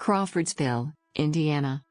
Crawfordsville, Indiana.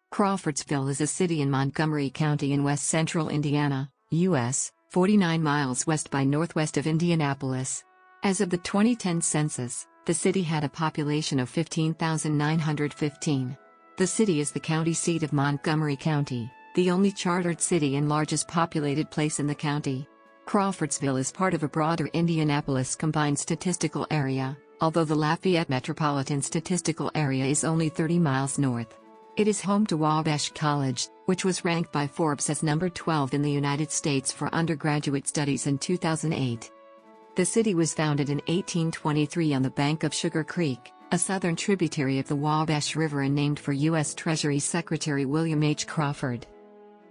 Crawfordsville is a city in Montgomery County in west-central Indiana, U.S., 49 miles west by northwest of Indianapolis. As of the 2010 census, the city had a population of 15,915. The city is the county seat of Montgomery County, the only chartered city and largest populated place in the county. Crawfordsville is part of a broader Indianapolis combined statistical area, although the Lafayette metropolitan statistical area is only 30 miles north. It is home to Wabash College, which was ranked by Forbes as number 12 in the United States for undergraduate studies in 2008. The city was founded in 1823 on the bank of Sugar Creek, a southern tributary of the Wabash River and named for U.S. Treasury Secretary William H. Crawford.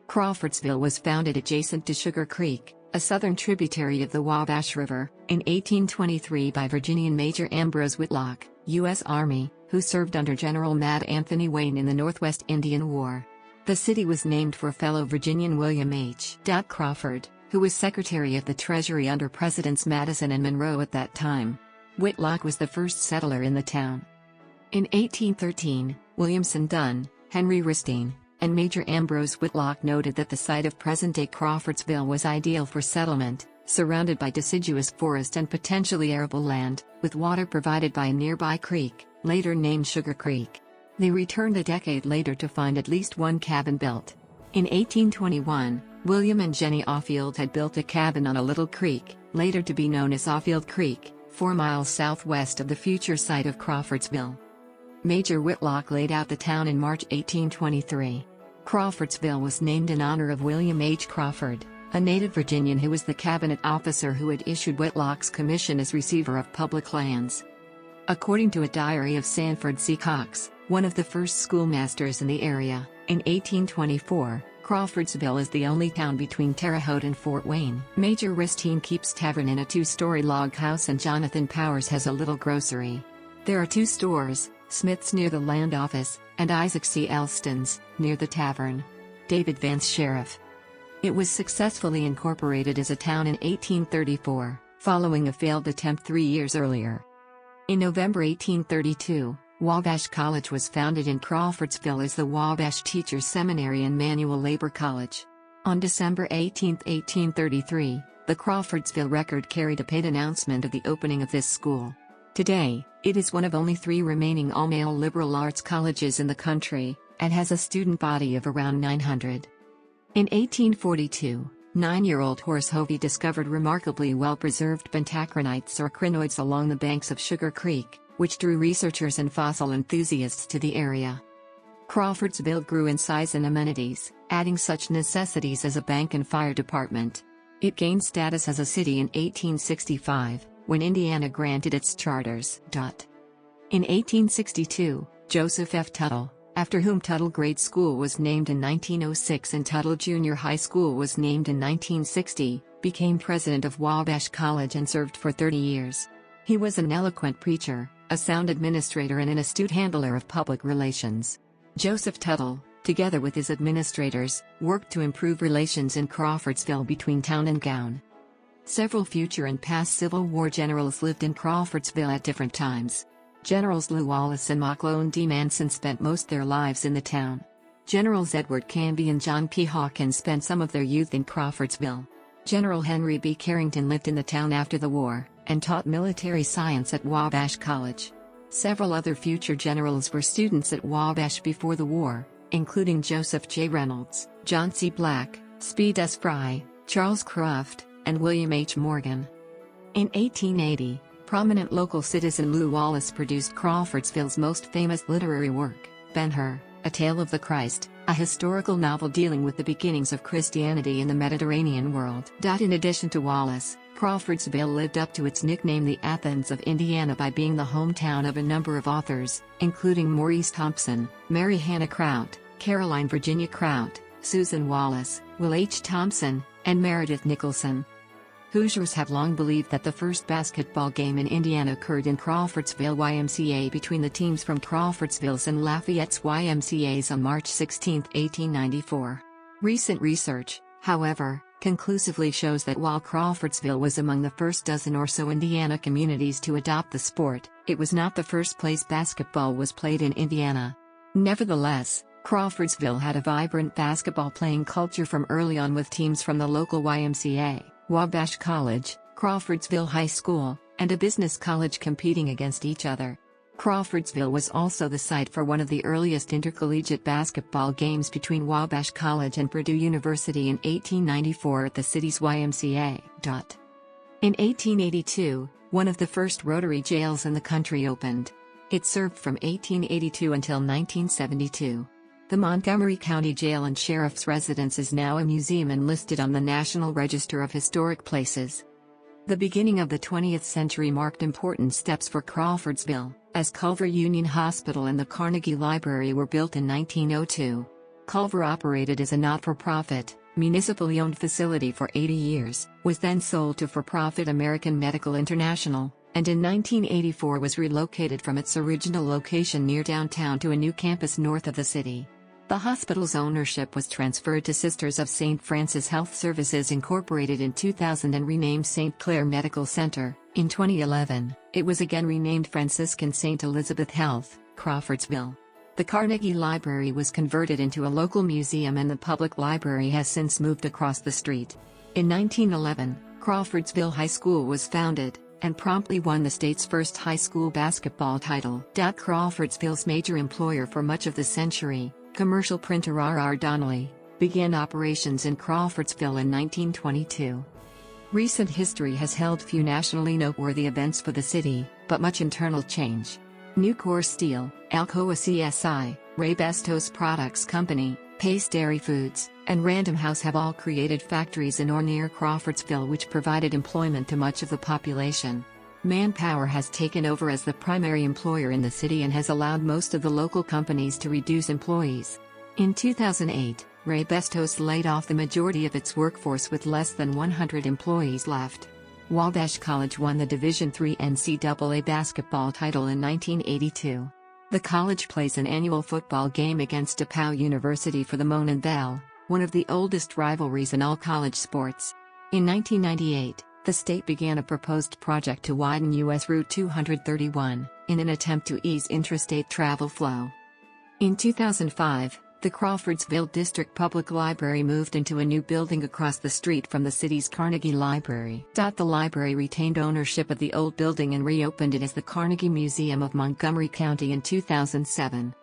Crawfordsville was founded adjacent to Sugar Creek, a southern tributary of the Wabash River, in 1823 by Virginian Major Ambrose Whitlock, U.S. Army, who served under General Mad Anthony Wayne in the Northwest Indian War. The city was named for fellow Virginian William H. Crawford, who was Secretary of the Treasury under Presidents Madison and Monroe at that time. Whitlock was the first settler in the town. In 1813, Williamson Dunn, Henry Ristine, and Major Ambrose Whitlock noted that the site of present-day Crawfordsville was ideal for settlement, surrounded by deciduous forest and potentially arable land, with water provided by a nearby creek, later named Sugar Creek. They returned a decade later to find at least one cabin built. In 1821, William and Jenny Offield had built a cabin on a little creek, later to be known as Offield Creek, 4 miles southwest of the future site of Crawfordsville. Major Whitlock laid out the town in March 1823. Crawfordsville was named in honor of William H. Crawford, a native Virginian who was the cabinet officer who had issued Whitlock's commission as receiver of public lands. According to a diary of Sanford C. Cox, one of the first schoolmasters in the area, in 1824, Crawfordsville is the only town between Terre Haute and Fort Wayne. Major Ristine keeps tavern in a 2-story log house and Jonathan Powers has a little grocery. There are 2 stores, Smith's near the land office, and Isaac C. Elston's, near the tavern. David Vance Sheriff. It was successfully incorporated as a town in 1834, following a failed attempt 3 years earlier. In November 1832, Wabash College was founded in Crawfordsville as the Wabash Teachers Seminary and Manual Labor College. On December 18, 1833, the Crawfordsville Record carried a paid announcement of the opening of this school. Today, it is one of only 3 remaining all-male liberal arts colleges in the country, and has a student body of around 900. In 1842, 9-year-old Horace Hovey discovered remarkably well-preserved pentachronites or crinoids along the banks of Sugar Creek, which drew researchers and fossil enthusiasts to the area. Crawfordsville grew in size and amenities, adding such necessities as a bank and fire department. It gained status as a city in 1865, when Indiana granted its charters. In 1862, Joseph F. Tuttle, after whom Tuttle Grade School was named in 1906 and Tuttle Junior High School was named in 1960, became president of Wabash College and served for 30 years. He was an eloquent preacher, a sound administrator and an astute handler of public relations. Joseph Tuttle, together with his administrators, worked to improve relations in Crawfordsville between town and gown. Several future and past Civil War generals lived in Crawfordsville at different times. Generals Lew Wallace and McClellan D. Manson spent most their lives in the town. Generals Edward Canby and John P. Hawkins spent some of their youth in Crawfordsville. General Henry B. Carrington lived in the town after the war, and taught military science at Wabash College. Several other future generals were students at Wabash before the war, including Joseph J. Reynolds, John C. Black, Speed S. Fry, Charles Cruft, and William H. Morgan. In 1880, prominent local citizen Lew Wallace produced Crawfordsville's most famous literary work, Ben-Hur, A Tale of the Christ, a historical novel dealing with the beginnings of Christianity in the Mediterranean world. In addition to Wallace, Crawfordsville lived up to its nickname the Athens of Indiana by being the hometown of a number of authors, including Maurice Thompson, Mary Hannah Kraut, Caroline Virginia Kraut, Susan Wallace, Will H. Thompson, and Meredith Nicholson. Hoosiers have long believed that the first basketball game in Indiana occurred in Crawfordsville YMCA between the teams from Crawfordsville's and Lafayette's YMCA's on March 16, 1894. Recent research, however, conclusively shows that while Crawfordsville was among the first dozen or so Indiana communities to adopt the sport, it was not the first place basketball was played in Indiana. Nevertheless, Crawfordsville had a vibrant basketball playing culture from early on, with teams from the local YMCA, Wabash College, Crawfordsville High School, and a business college competing against each other. Crawfordsville was also the site for one of the earliest intercollegiate basketball games between Wabash College and Purdue University in 1894 at the city's YMCA. In 1882, one of the first rotary jails in the country opened. It served from 1882 until 1972. The Montgomery County Jail and Sheriff's Residence is now a museum and listed on the National Register of Historic Places. The beginning of the 20th century marked important steps for Crawfordsville, as Culver Union Hospital and the Carnegie Library were built in 1902. Culver operated as a not-for-profit, municipally owned facility for 80 years, was then sold to for-profit American Medical International, and in 1984 was relocated from its original location near downtown to a new campus north of the city. The hospital's ownership was transferred to Sisters of St. Francis Health Services Incorporated in 2000 and renamed St. Clair Medical Center. In 2011, it was again renamed Franciscan St. Elizabeth Health, Crawfordsville. The Carnegie Library was converted into a local museum, and the public library has since moved across the street. In 1911, Crawfordsville High School was founded, and promptly won the state's first high school basketball title. Crawfordsville's major employer for much of the century, commercial printer R.R. Donnelly, began operations in Crawfordsville in 1922. Recent history has held few nationally noteworthy events for the city, but much internal change. Nucor Steel, Alcoa CSI, Ray Bestos Products Company, Pace Dairy Foods, and Random House have all created factories in or near Crawfordsville, which provided employment to much of the population. Manpower has taken over as the primary employer in the city and has allowed most of the local companies to reduce employees. In 2008, Ray Bestos laid off the majority of its workforce with less than 100 employees left. Wabash College won the Division III NCAA basketball title in 1982. The college plays an annual football game against DePauw University for the Monon Bell, one of the oldest rivalries in all college sports. In 1998, the state began a proposed project to widen U.S. Route 231, in an attempt to ease interstate travel flow. In 2005, the Crawfordsville District Public Library moved into a new building across the street from the city's Carnegie Library. The library retained ownership of the old building and reopened it as the Carnegie Museum of Montgomery County in 2007.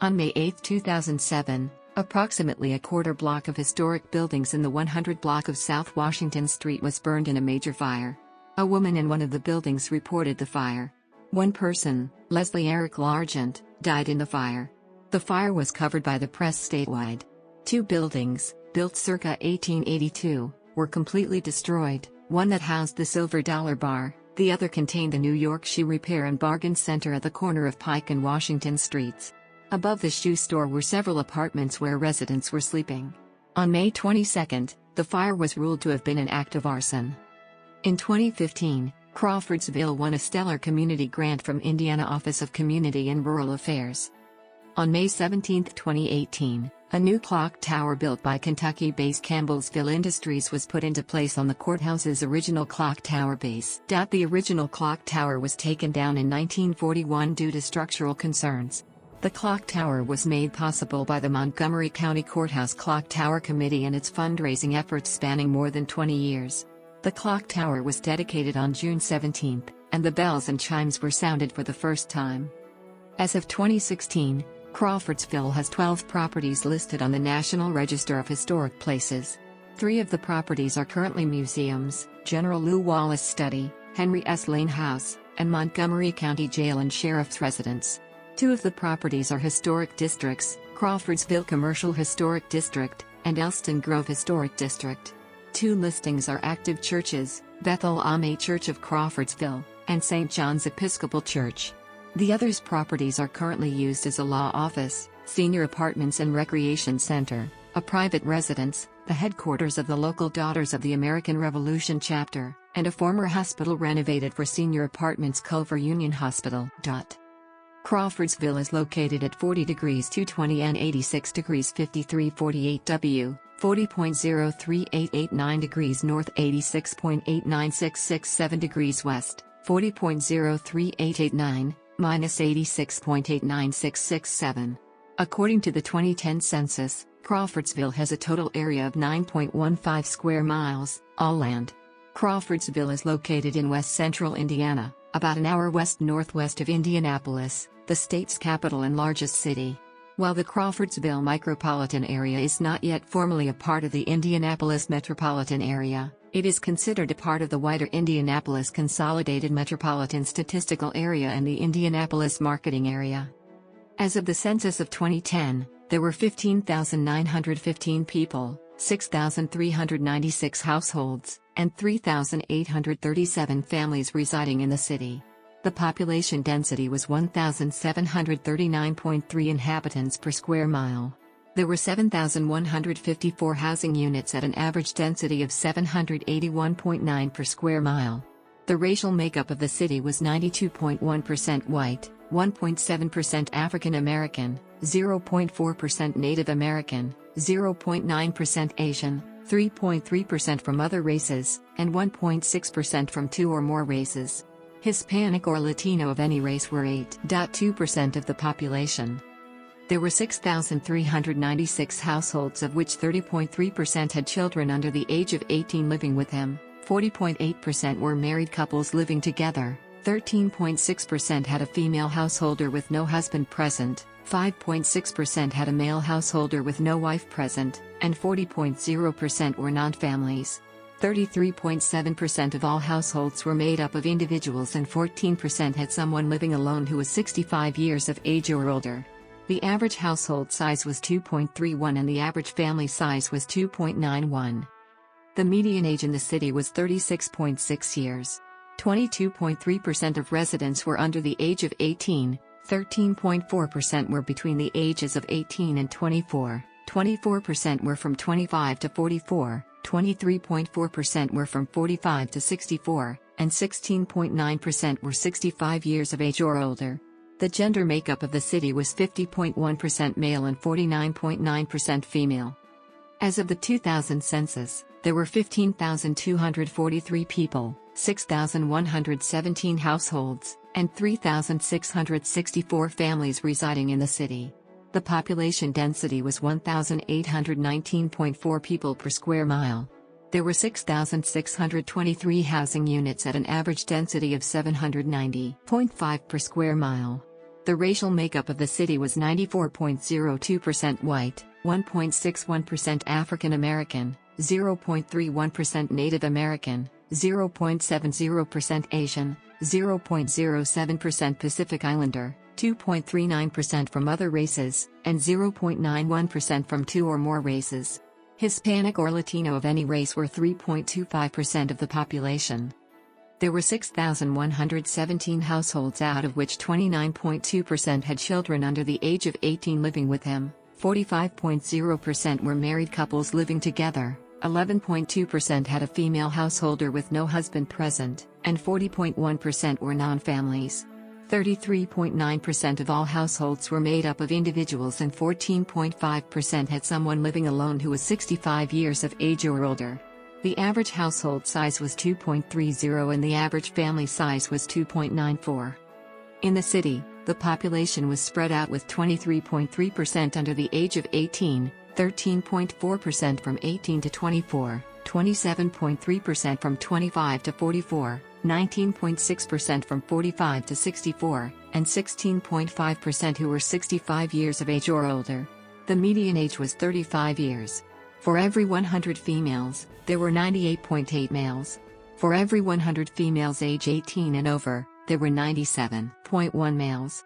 On May 8, 2007, approximately a quarter block of historic buildings in the 100 block of South Washington Street was burned in a major fire. A woman in one of the buildings reported the fire. One person, Leslie Eric Largent, died in the fire. The fire was covered by the press statewide. Two buildings, built circa 1882, were completely destroyed, one that housed the Silver Dollar Bar, the other contained the New York Shoe Repair and Bargain Center at the corner of Pike and Washington Streets. Above the shoe store were several apartments where residents were sleeping. On May 22, the fire was ruled to have been an act of arson. In 2015, Crawfordsville won a Stellar Community Grant from Indiana Office of Community and Rural Affairs. On May 17, 2018, a new clock tower built by Kentucky-based Campbellsville Industries was put into place on the courthouse's original clock tower base. The original clock tower was taken down in 1941 due to structural concerns. The clock tower was made possible by the Montgomery County Courthouse Clock Tower Committee and its fundraising efforts spanning more than 20 years. The clock tower was dedicated on June 17, and the bells and chimes were sounded for the first time. As of 2016, Crawfordsville has 12 properties listed on the National Register of Historic Places. 3 of the properties are currently museums: General Lew Wallace Study, Henry S. Lane House, and Montgomery County Jail and Sheriff's Residence. 2 of the properties are historic districts: Crawfordsville Commercial Historic District and Elston Grove Historic District. 2 listings are active churches: Bethel Ame Church of Crawfordsville and St. John's Episcopal Church. The others' properties are currently used as a law office, senior apartments and recreation center, a private residence, the headquarters of the local Daughters of the American Revolution chapter, and a former hospital renovated for senior apartments, Culver Union Hospital. Crawfordsville is located at 40 degrees 220 N 86 degrees 53 48 W, 40.038889 degrees north, 86.896667 degrees west, 40.038889, minus 86.89667. According to the 2010 census, Crawfordsville has a total area of 9.15 square miles, all land. Crawfordsville is located in west-central Indiana, about an hour west-northwest of Indianapolis, the state's capital and largest city. While the Crawfordsville micropolitan area is not yet formally a part of the Indianapolis metropolitan area, it is considered a part of the wider Indianapolis Consolidated Metropolitan Statistical Area and the Indianapolis Marketing Area. As of the census of 2010, there were 15,915 people, 6,396 households, and 3,837 families residing in the city. The population density was 1,739.3 inhabitants per square mile. There were 7,154 housing units at an average density of 781.9 per square mile. The racial makeup of the city was 92.1% white, 1.7% African American, 0.4% Native American, 0.9% Asian, 3.3% from other races, and 1.6% from two or more races. Hispanic or Latino of any race were 8.2% of the population. There were 6,396 households, of which 30.3% had children under the age of 18 living with them, 40.8% were married couples living together, 13.6% had a female householder with no husband present, 5.6% had a male householder with no wife present, and 40.0% were non-families. 33.7% of all households were made up of individuals and 14% had someone living alone who was 65 years of age or older. The average household size was 2.31 and the average family size was 2.91. The median age in the city was 36.6 years. 22.3% of residents were under the age of 18, 13.4% were between the ages of 18 and 24, 24% were from 25 to 44, 23.4% were from 45 to 64, and 16.9% were 65 years of age or older. The gender makeup of the city was 50.1% male and 49.9% female. As of the 2000 census, there were 15,243 people, 6,117 households, and 3,664 families residing in the city. The population density was 1,819.4 people per square mile. There were 6,623 housing units at an average density of 790.5 per square mile. The racial makeup of the city was 94.02% white, 1.61% African American, 0.31% Native American, 0.70% Asian, 0.07% Pacific Islander, 2.39% from other races, and 0.91% from two or more races. Hispanic or Latino of any race were 3.25% of the population. There were 6,117 households, out of which 29.2% had children under the age of 18 living with them, 45.0% were married couples living together, 11.2% had a female householder with no husband present, and 40.1% were non-families. 33.9% of all households were made up of individuals and 14.5% had someone living alone who was 65 years of age or older. The average household size was 2.30 and the average family size was 2.94. In the city, the population was spread out with 23.3% under the age of 18, 13.4% from 18 to 24, 27.3% from 25 to 44, 19.6% from 45 to 64, and 16.5% who were 65 years of age or older. The median age was 35 years. For every 100 females, there were 98.8 males. For every 100 females age 18 and over, there were 97.1 males.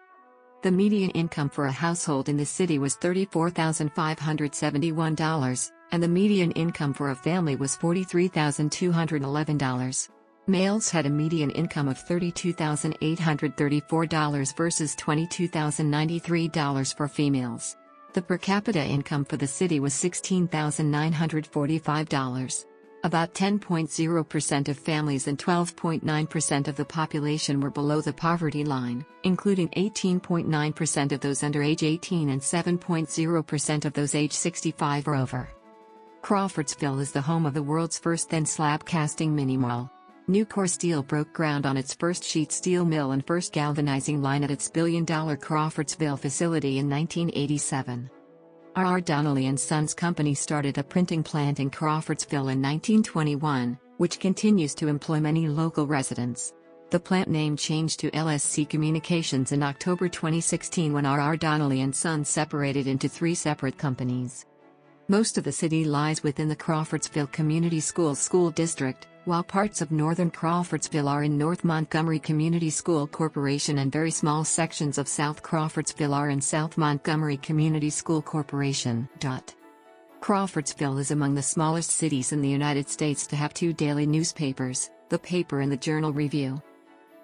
The median income for a household in the city was $34,571, and the median income for a family was $43,211. Males had a median income of $32,834 versus $22,093 for females. The per capita income for the city was $16,945. About 10.0% of families and 12.9% of the population were below the poverty line, including 18.9% of those under age 18 and 7.0% of those age 65 or over. Crawfordsville is the home of the world's first thin slab casting mini mall. Nucor Steel broke ground on its first sheet steel mill and first galvanizing line at its billion-dollar Crawfordsville facility in 1987. R. Donnelley & Sons Company started a printing plant in Crawfordsville in 1921, which continues to employ many local residents. The plant name changed to LSC Communications in October 2016 when R. Donnelley & Sons separated into three separate companies. Most of the city lies within the Crawfordsville Community Schools school district, while parts of northern Crawfordsville are in North Montgomery Community School Corporation and very small sections of South Crawfordsville are in South Montgomery Community School Corporation. Crawfordsville is among the smallest cities in the United States to have two daily newspapers, the Paper and the Journal Review.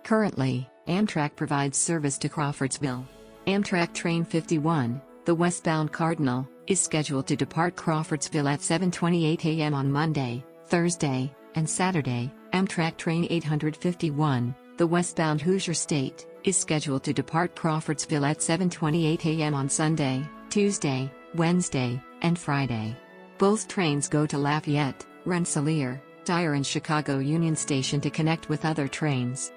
Currently, Amtrak provides service to Crawfordsville. Amtrak Train 51, the westbound Cardinal, is scheduled to depart Crawfordsville at 7:28 a.m. on Monday, Thursday, and Saturday. Amtrak Train 851, the westbound Hoosier State, is scheduled to depart Crawfordsville at 7:28 a.m. on Sunday, Tuesday, Wednesday, and Friday. Both trains go to Lafayette, Rensselaer, Dyer and Chicago Union Station to connect with other trains.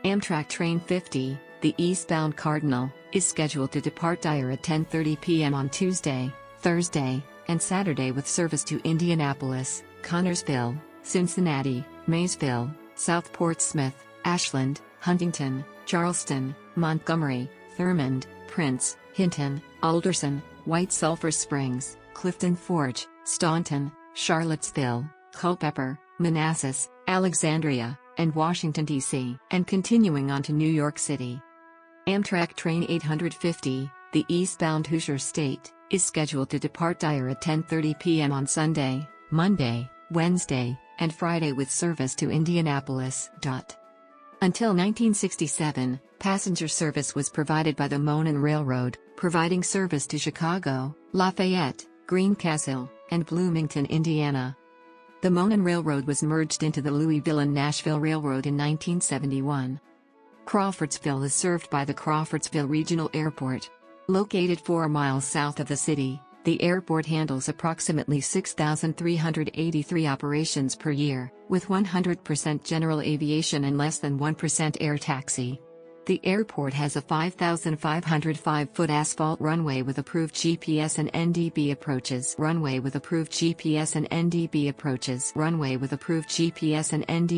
Amtrak Train 50, the eastbound Cardinal, is scheduled to depart Dyer at 10:30 p.m. on Tuesday, Thursday, and Saturday with service to Indianapolis, Connorsville, Cincinnati, Maysville, South Portsmouth, Ashland, Huntington, Charleston, Montgomery, Thurmond, Prince, Hinton, Alderson, White Sulphur Springs, Clifton Forge, Staunton, Charlottesville, Culpeper, Manassas, Alexandria, and Washington, D.C., and continuing on to New York City. Amtrak Train 850, the eastbound Hoosier State, is scheduled to depart Dyer at 10:30 p.m. on Sunday, Monday, Wednesday, and Friday with service to Indianapolis. Until 1967, passenger service was provided by the Monon Railroad, providing service to Chicago, Lafayette, Greencastle, and Bloomington, Indiana. The Monon Railroad was merged into the Louisville and Nashville Railroad in 1971. Crawfordsville is served by the Crawfordsville Regional Airport. Located 4 miles south of the city, the airport handles approximately 6,383 operations per year, with 100% general aviation and less than 1% air taxi. The airport has a 5,505-foot asphalt runway with approved GPS and NDB approaches. Runway with approved GPS and NDB approaches. Runway with approved GPS and NDB